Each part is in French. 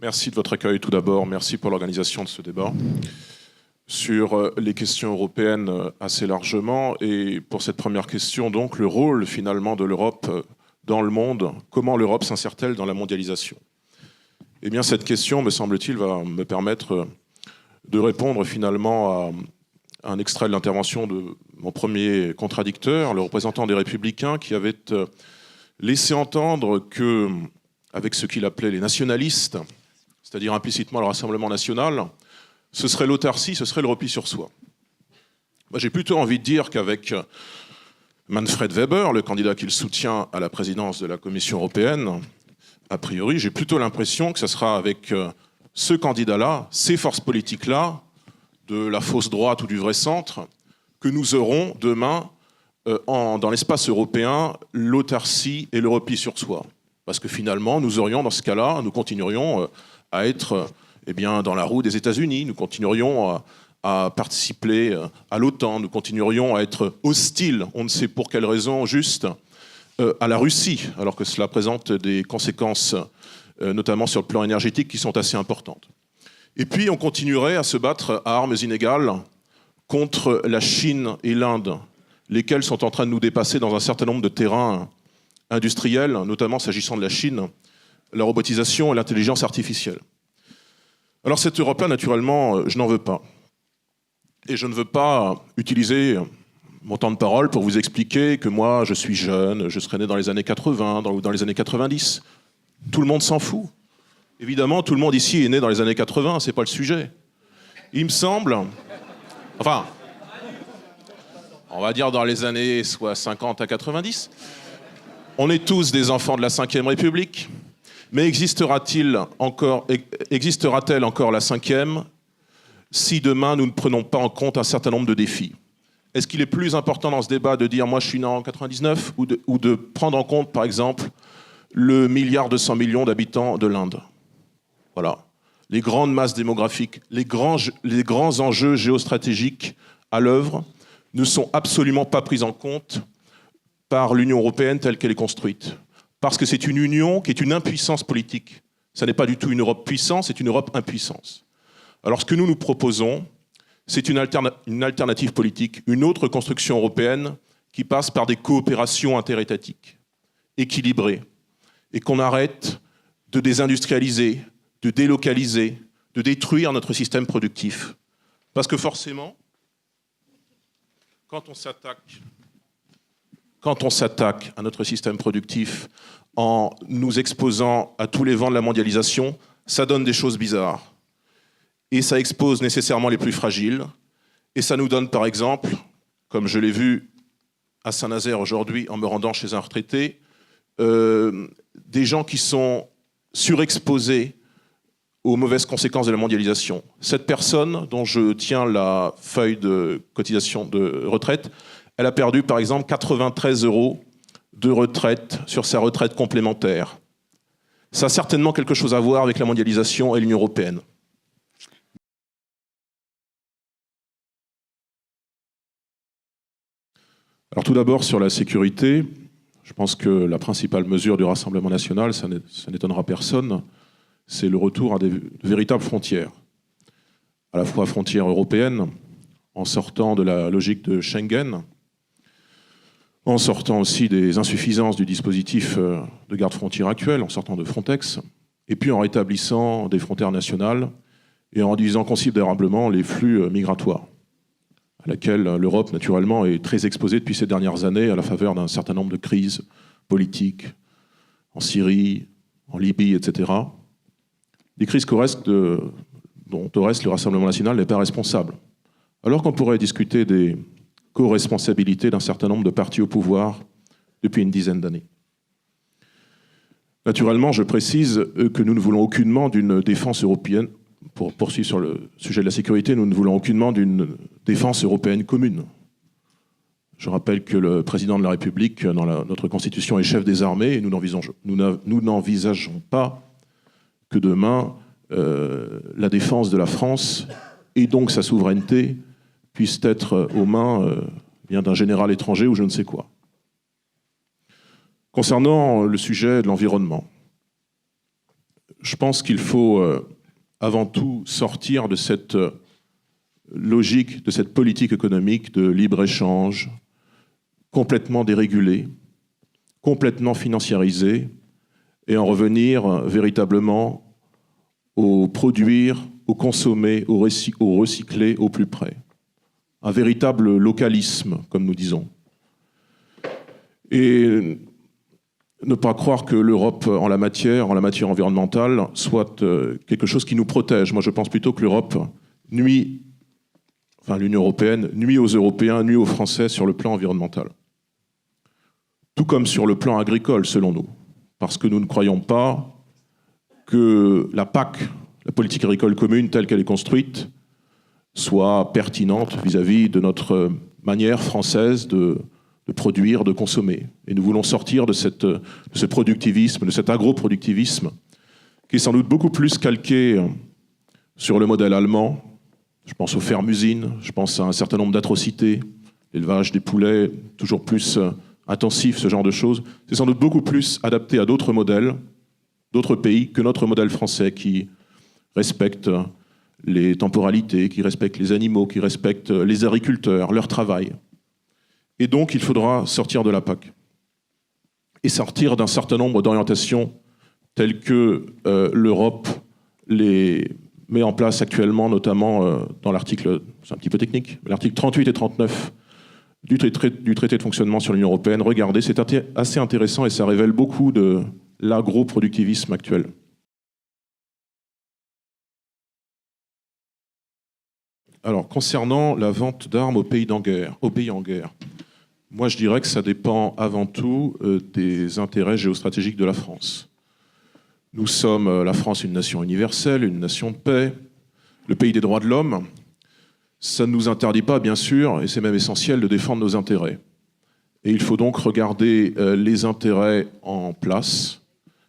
Merci de votre accueil tout d'abord. Merci pour l'organisation de ce débat sur les questions européennes assez largement. Et pour cette première question, donc, le rôle finalement de l'Europe dans le monde, comment l'Europe s'insère-t-elle dans la mondialisation? Eh bien, cette question, me semble-t-il, va me permettre de répondre finalement à un extrait de l'intervention de mon premier contradicteur, le représentant des Républicains, qui avait laissé entendre que, avec ce qu'il appelait les nationalistes, c'est-à-dire implicitement le Rassemblement national, ce serait l'autarcie, ce serait le repli sur soi. Moi, j'ai plutôt envie de dire qu'avec Manfred Weber, le candidat qu'il soutient à la présidence de la Commission européenne, a priori, j'ai plutôt l'impression que ce sera avec ce candidat-là, ces forces politiques-là, de la fausse droite ou du vrai centre, que nous aurons demain, dans l'espace européen, l'autarcie et le repli sur soi. Parce que finalement, nous aurions, dans ce cas-là, nous continuerions à être dans la roue des États-Unis, nous continuerions à participer à l'OTAN, nous continuerions à être hostiles, on ne sait pour quelle raison, juste à la Russie, alors que cela présente des conséquences, notamment sur le plan énergétique, qui sont assez importantes. Et puis on continuerait à se battre à armes inégales contre la Chine et l'Inde, lesquelles sont en train de nous dépasser dans un certain nombre de terrains industriels, notamment s'agissant de la Chine, la robotisation et l'intelligence artificielle. Alors cette Europe-là, naturellement, je n'en veux pas. Et je ne veux pas utiliser mon temps de parole pour vous expliquer que moi, je suis jeune, je serais né dans les années 80 ou dans les années 90. Tout le monde s'en fout. Évidemment, tout le monde ici est né dans les années 80, c'est pas le sujet. Il me semble... Enfin, on va dire dans les années soit 50 à 90. On est tous des enfants de la Ve République. Mais existera-t-elle encore la cinquième si demain nous ne prenons pas en compte un certain nombre de défis? Est-ce qu'il est plus important dans ce débat de dire « moi je suis né en 99 » ou de prendre en compte par exemple le 1,2 milliard d'habitants de l'Inde? Voilà. Les grandes masses démographiques, les grands enjeux géostratégiques à l'œuvre ne sont absolument pas pris en compte par l'Union européenne telle qu'elle est construite. Parce que c'est une union qui est une impuissance politique. Ça n'est pas du tout une Europe puissance, c'est une Europe impuissance. Alors ce que nous nous proposons, c'est une alternative politique, une autre construction européenne qui passe par des coopérations interétatiques, équilibrées, et qu'on arrête de désindustrialiser, de délocaliser, de détruire notre système productif. Parce que forcément, quand on s'attaque à notre système productif en nous exposant à tous les vents de la mondialisation, ça donne des choses bizarres. Et ça expose nécessairement les plus fragiles. Et ça nous donne, par exemple, comme je l'ai vu à Saint-Nazaire aujourd'hui en me rendant chez un retraité, des gens qui sont surexposés aux mauvaises conséquences de la mondialisation. Cette personne, dont je tiens la feuille de cotisation de retraite, elle a perdu, par exemple, 93 € de retraite sur sa retraite complémentaire. Ça a certainement quelque chose à voir avec la mondialisation et l'Union européenne. Alors tout d'abord, sur la sécurité, je pense que la principale mesure du Rassemblement national, ça n'étonnera personne, c'est le retour à de véritables frontières. À la fois frontières européennes, en sortant de la logique de Schengen, en sortant aussi des insuffisances du dispositif de garde-frontière actuel, en sortant de Frontex, et puis en rétablissant des frontières nationales et en réduisant considérablement les flux migratoires, à laquelle l'Europe, naturellement, est très exposée depuis ces dernières années à la faveur d'un certain nombre de crises politiques, en Syrie, en Libye, etc. Des crises dont au reste le Rassemblement national n'est pas responsable. Alors qu'on pourrait discuter des co-responsabilités d'un certain nombre de partis au pouvoir depuis une dizaine d'années. Naturellement, je précise que nous ne voulons aucunement d'une défense européenne. Pour poursuivre sur le sujet de la sécurité, nous ne voulons aucunement d'une défense européenne commune. Je rappelle que le président de la République, dans notre Constitution, est chef des armées et nous n'envisageons pas que demain, la défense de la France et donc sa souveraineté puissent être aux mains d'un général étranger ou je ne sais quoi. Concernant le sujet de l'environnement, je pense qu'il faut avant tout sortir de cette logique, de cette politique économique de libre-échange complètement dérégulée, complètement financiarisée, et en revenir véritablement au produire, au consommer, au recycler au plus près. Un véritable localisme, comme nous disons. Et ne pas croire que l'Europe, en la matière environnementale, soit quelque chose qui nous protège. Moi, je pense plutôt que l'Europe nuit, enfin l'Union européenne, nuit aux Européens, nuit aux Français sur le plan environnemental. Tout comme sur le plan agricole, selon nous. Parce que nous ne croyons pas que la PAC, la politique agricole commune telle qu'elle est construite, soit pertinente vis-à-vis de notre manière française de produire, de consommer. Et nous voulons sortir de ce productivisme, de cet agroproductivisme, qui est sans doute beaucoup plus calqué sur le modèle allemand. Je pense aux fermes-usines, je pense à un certain nombre d'atrocités, l'élevage des poulets, toujours plus intensif, ce genre de choses. C'est sans doute beaucoup plus adapté à d'autres modèles, d'autres pays, que notre modèle français qui respecte les temporalités, qui respecte les animaux, qui respecte les agriculteurs, leur travail. Et donc, il faudra sortir de la PAC et sortir d'un certain nombre d'orientations telles que l'Europe les met en place actuellement, notamment dans l'article, c'est un petit peu technique, l'article 38 et 39 du traité de fonctionnement sur l'Union européenne. Regardez, c'est assez intéressant et ça révèle beaucoup de l'agroproductivisme actuel. Alors, concernant la vente d'armes aux pays en guerre, moi je dirais que ça dépend avant tout des intérêts géostratégiques de la France. Nous sommes, la France, une nation universelle, une nation de paix, le pays des droits de l'homme. Ça ne nous interdit pas, bien sûr, et c'est même essentiel, de défendre nos intérêts. Et il faut donc regarder les intérêts en place,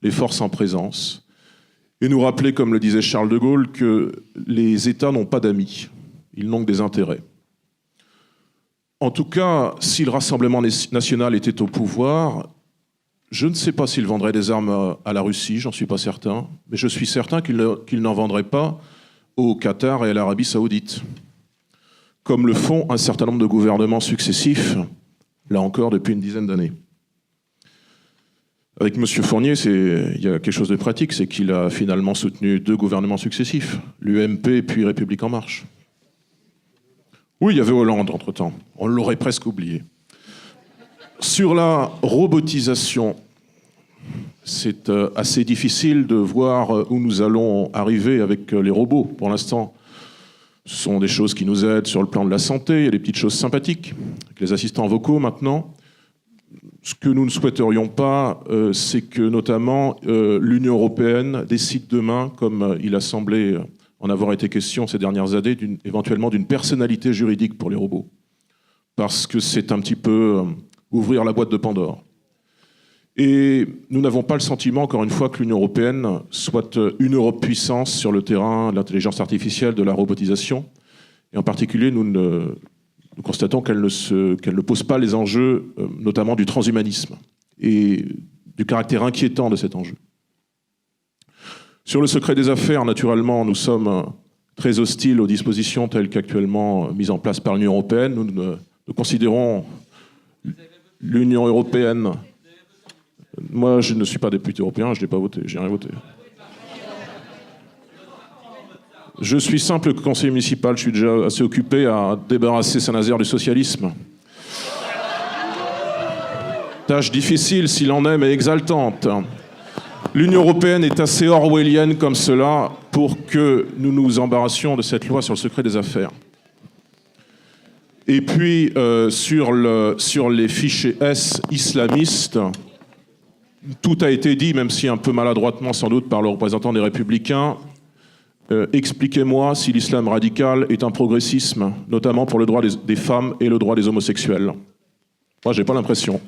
les forces en présence, et nous rappeler, comme le disait Charles de Gaulle, que les États n'ont pas d'amis, ils n'ont que des intérêts. En tout cas, si le Rassemblement national était au pouvoir, je ne sais pas s'il vendrait des armes à la Russie, j'en suis pas certain, mais je suis certain qu'il n'en vendrait pas au Qatar et à l'Arabie saoudite, comme le font un certain nombre de gouvernements successifs, là encore depuis une dizaine d'années. Avec M. Fournier, il y a quelque chose de pratique, c'est qu'il a finalement soutenu 2 gouvernements successifs, l'UMP puis République En Marche. Oui, il y avait Hollande entre-temps, on l'aurait presque oublié. Sur la robotisation, c'est assez difficile de voir où nous allons arriver avec les robots. Pour l'instant, ce sont des choses qui nous aident sur le plan de la santé, il y a des petites choses sympathiques, avec les assistants vocaux maintenant. Ce que nous ne souhaiterions pas, c'est que notamment l'Union européenne décide demain, comme il a semblé en avoir été question ces dernières années, éventuellement d'une personnalité juridique pour les robots. Parce que c'est un petit peu ouvrir la boîte de Pandore. Et nous n'avons pas le sentiment, encore une fois, que l'Union européenne soit une Europe puissance sur le terrain de l'intelligence artificielle, de la robotisation. Et en particulier, nous constatons qu'elle ne pose pas les enjeux, notamment du transhumanisme et du caractère inquiétant de cet enjeu. Sur le secret des affaires, naturellement, nous sommes très hostiles aux dispositions telles qu'actuellement mises en place par l'Union européenne. Nous considérons l'Union européenne... Moi, je ne suis pas député européen, je n'ai pas voté, j'ai rien voté. Je suis simple conseiller municipal, je suis déjà assez occupé à débarrasser Saint-Nazaire du socialisme. Tâche difficile s'il en est, mais exaltante. L'Union européenne est assez orwellienne comme cela pour que nous nous embarrassions de cette loi sur le secret des affaires. Et puis, sur les fichiers S islamistes, tout a été dit, même si un peu maladroitement sans doute par le représentant des Républicains. Expliquez-moi si l'islam radical est un progressisme, notamment pour le droit des femmes et le droit des homosexuels. Moi, j'ai pas l'impression.